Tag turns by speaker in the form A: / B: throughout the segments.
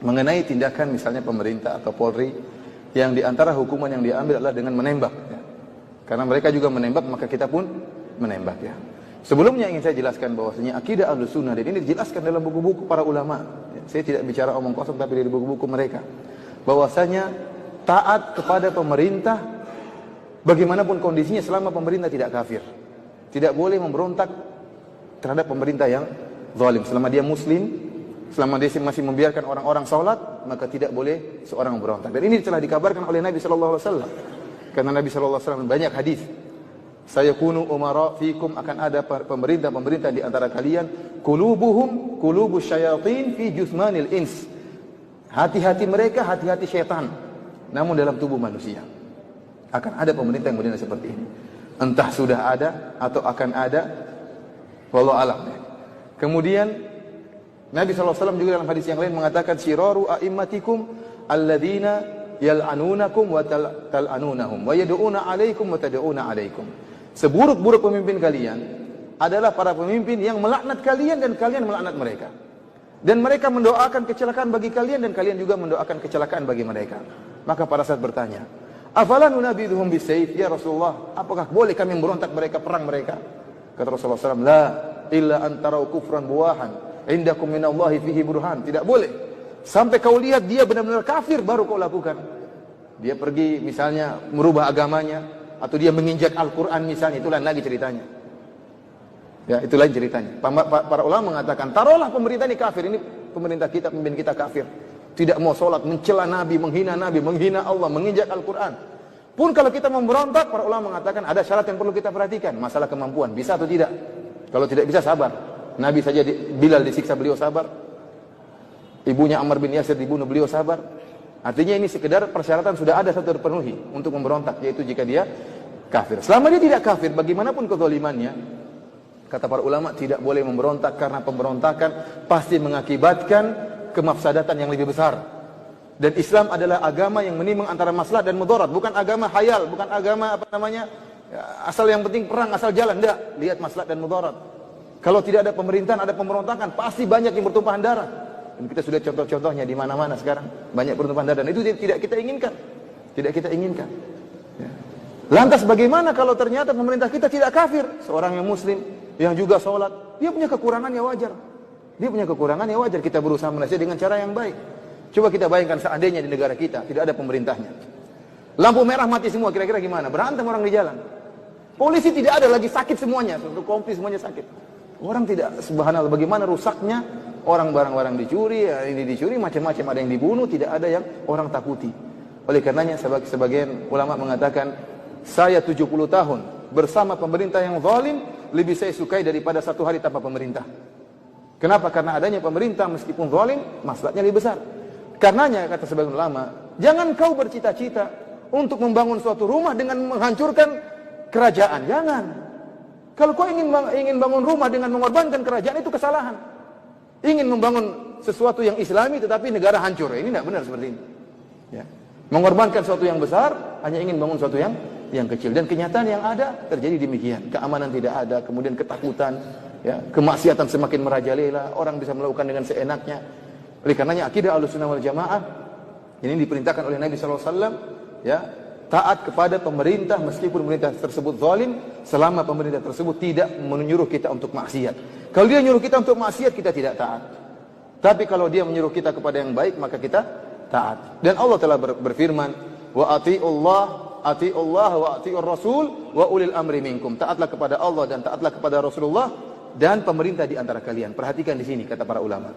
A: mengenai tindakan misalnya pemerintah atau Polri yang diantara hukuman yang diambil adalah dengan menembak. Ya. Karena mereka juga menembak, maka kita pun menembak. Ya. Sebelumnya ingin saya jelaskan bahwasanya akidah Ahlussunnah, dan ini dijelaskan dalam buku-buku para ulama. Ya. Saya tidak bicara omong kosong, tapi dari buku-buku mereka. Bahwasanya taat kepada pemerintah bagaimanapun kondisinya selama pemerintah tidak kafir. Tidak boleh memberontak terhadap pemerintah yang zalim. Selama dia muslim, selama dia masih membiarkan orang-orang sholat, maka tidak boleh seorang memberontak. Dan ini telah dikabarkan oleh Nabi SAW. Karena Nabi SAW banyak hadis. Sayakunu umara fikum, akan ada pemerintah-pemerintah di antara kalian, qulubuhum qulubus syayatin fi jusmanil ins. Hati-hati mereka hati-hati syaitan, namun dalam tubuh manusia. Akan ada pemerintah yang model seperti ini. Entah sudah ada atau akan ada, wallahu alam. Kemudian Nabi SAW juga dalam hadis yang lain mengatakan, syiraru a'immatikum alladzina yal'anunakum wa tal'anunahum wa yad'una 'alaikum wa tad'una 'alaikum. Seburuk-buruk pemimpin kalian adalah para pemimpin yang melaknat kalian dan kalian melaknat mereka. Dan mereka mendoakan kecelakaan bagi kalian dan kalian juga mendoakan kecelakaan bagi mereka. Maka para sahabat bertanya, afala nunabidhuhum bisayf ya Rasulullah, apakah boleh kami memberontak mereka, perang mereka? Kata Rasulullah SAW, la illa antarau kufran buwahan indakum minallahi fihi burhan. Tidak boleh sampai kau lihat dia benar-benar kafir baru kau lakukan. Dia pergi misalnya merubah agamanya, atau dia menginjak Al-Quran misalnya, itu lain lagi ceritanya. Ya, itu lain ceritanya. Para ulama mengatakan, taruhlah pemerintah ini kafir, ini pemerintah kita, pemimpin kita kafir. Tidak mau sholat, mencela Nabi, menghina Allah, menginjak Al-Quran. Pun kalau kita memberontak, para ulama mengatakan ada syarat yang perlu kita perhatikan. Masalah kemampuan, bisa atau tidak. Kalau tidak bisa, sabar. Nabi saja Bilal disiksa, beliau sabar. Ibunya Ammar bin Yasir dibunuh, beliau sabar. Artinya ini sekedar persyaratan sudah ada satu terpenuhi untuk memberontak, yaitu jika dia kafir. Selama dia tidak kafir, bagaimanapun kezalimannya, kata para ulama, tidak boleh memberontak, karena pemberontakan pasti mengakibatkan kemafsadatan yang lebih besar. Dan Islam adalah agama yang menimbang antara maslahat dan mudarat, bukan agama khayal, bukan agama asal yang penting perang, asal jalan. Tidak, lihat maslahat dan mudarat. Kalau tidak ada pemerintahan, ada pemberontakan, pasti banyak yang bertumpahan darah. Dan kita sudah contoh-contohnya di mana-mana sekarang, banyak pertumpahan darah, dan itu tidak kita inginkan. Tidak kita inginkan. Ya. Lantas bagaimana kalau ternyata pemerintah kita tidak kafir? Seorang yang muslim, yang juga sholat, dia punya kekurangan yang wajar. Dia punya kekurangan yang wajar, kita berusaha menasihati dengan cara yang baik. Coba kita bayangkan seandainya di negara kita tidak ada pemerintahnya. Lampu merah mati semua, kira-kira gimana? Berantem orang di jalan. Polisi tidak ada, lagi sakit semuanya, satu kompi semuanya sakit. Orang tidak, subhanallah, bagaimana rusaknya. Orang barang-barang dicuri, ini dicuri, macam-macam, ada yang dibunuh, tidak ada yang orang takuti. Oleh karenanya sebagian ulama mengatakan, saya 70 tahun bersama pemerintah yang zalim lebih saya sukai daripada satu hari tanpa pemerintah. Kenapa? Karena adanya pemerintah meskipun zalim, maslahatnya lebih besar. Karenanya kata sebagian ulama, jangan kau bercita-cita untuk membangun suatu rumah dengan menghancurkan kerajaan. Jangan. Kalau kau ingin bangun rumah dengan mengorbankan kerajaan, itu kesalahan. Ingin membangun sesuatu yang islami tetapi negara hancur, ini tidak benar seperti ini. Ya. Mengorbankan sesuatu yang besar hanya ingin bangun sesuatu yang kecil, dan kenyataan yang ada terjadi demikian. Keamanan tidak ada, kemudian ketakutan, ya, kemaksiatan semakin merajalela, orang bisa melakukan dengan seenaknya. Oleh karenanya akidah Ahlussunnah wal Jamaah ini diperintahkan oleh Nabi SAW, ya, taat kepada pemerintah meskipun pemerintah tersebut zalim, selama pemerintah tersebut tidak menyuruh kita untuk maksiat. Kalau dia menyuruh kita untuk maksiat, kita tidak taat. Tapi kalau dia menyuruh kita kepada yang baik, maka kita taat. Dan Allah telah berfirman, wa ati'ullah wa ati'ur rasul wa ulil amri minkum. Taatlah kepada Allah dan taatlah kepada Rasulullah dan pemerintah di antara kalian. Perhatikan di sini kata para ulama.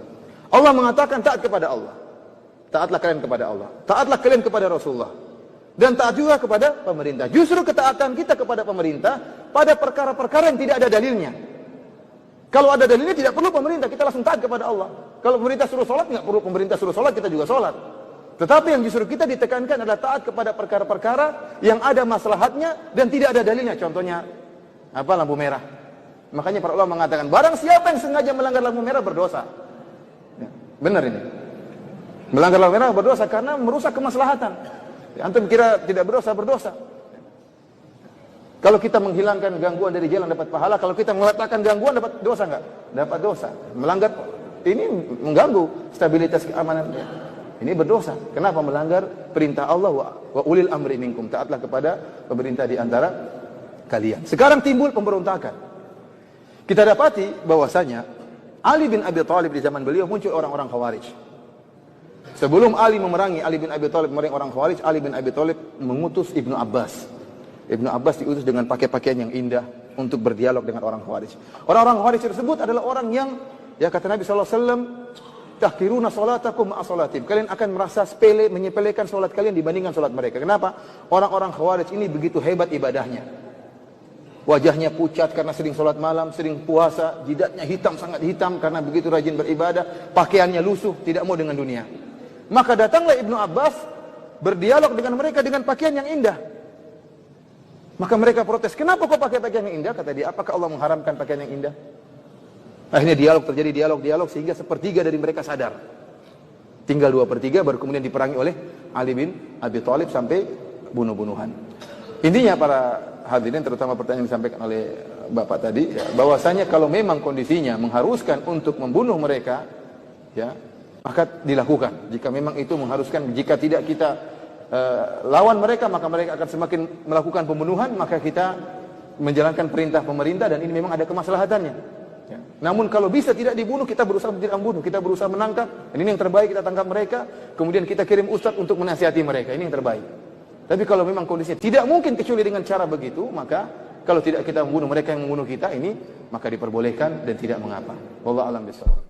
A: Allah mengatakan taat kepada Allah. Taatlah kalian kepada Allah. Taatlah kalian kepada Rasulullah. Dan taat juga kepada pemerintah. Justru ketaatan kita kepada pemerintah pada perkara-perkara yang tidak ada dalilnya. Kalau ada dalilnya tidak perlu pemerintah, kita langsung taat kepada Allah. Kalau pemerintah suruh sholat, nggak perlu pemerintah suruh sholat, kita juga sholat. Tetapi yang justru kita ditekankan adalah taat kepada perkara-perkara yang ada maslahatnya dan tidak ada dalilnya. Contohnya apa? Lampu merah. Makanya para ulama mengatakan, barang siapa yang sengaja melanggar lampu merah berdosa. Ya, benar ini. Melanggar lampu merah berdosa karena merusak kemaslahatan. Antum kira tidak berdosa, berdosa. Kalau kita menghilangkan gangguan dari jalan dapat pahala, kalau kita meletakkan gangguan dapat dosa enggak? Dapat dosa. Melanggar ini mengganggu stabilitas keamanan. Ini berdosa. Kenapa? Melanggar perintah Allah, wa ulil amri minkum. Taatlah kepada pemerintah di antara kalian. Sekarang timbul pemberontakan. Kita dapati bahwasanya Ali bin Abi Thalib di zaman beliau muncul orang-orang Khawarij. Sebelum Ali memerangi Ali bin Abi Thalib memerangi orang Khawarij, Ali bin Abi Thalib mengutus Ibnu Abbas. Ibnu Abbas diutus dengan pakai pakaian yang indah untuk berdialog dengan orang Khawarij. Orang-orang Khawarij tersebut adalah orang yang, ya kata Nabi SAW, tahkiruna salatakum ma'a salatim. Kalian akan merasa sepele, menyepelekan salat kalian dibandingkan salat mereka. Kenapa? Orang-orang Khawarij ini begitu hebat ibadahnya. Wajahnya pucat karena sering salat malam, sering puasa, jidatnya hitam, sangat hitam karena begitu rajin beribadah, pakaiannya lusuh, tidak mau dengan dunia. Maka datanglah Ibnu Abbas berdialog dengan mereka dengan pakaian yang indah. Maka mereka protes, kenapa kau pakai pakaian yang indah? Kata dia, apakah Allah mengharamkan pakaian yang indah? Akhirnya terjadi dialog dari sepertiga dari mereka sadar. Tinggal 2/3 baru kemudian diperangi oleh Ali bin Abi Thalib sampai bunuh-bunuhan. Intinya para hadirin, terutama pertanyaan yang disampaikan oleh Bapak tadi, ya, bahwasanya kalau memang kondisinya mengharuskan untuk membunuh mereka, ya, maka dilakukan. Jika memang itu mengharuskan, jika tidak kita lawan mereka, maka mereka akan semakin melakukan pembunuhan, maka kita menjalankan perintah pemerintah dan ini memang ada kemaslahatannya. Ya. Namun kalau bisa tidak dibunuh, kita berusaha tidak membunuh, kita berusaha menangkap. Dan ini yang terbaik, kita tangkap mereka, kemudian kita kirim ustadz untuk menasihati mereka. Ini yang terbaik. Tapi kalau memang kondisinya tidak mungkin kecuali dengan cara begitu, maka kalau tidak kita membunuh mereka yang membunuh kita ini, maka diperbolehkan dan tidak mengapa. Wallahu a'lam bishawab.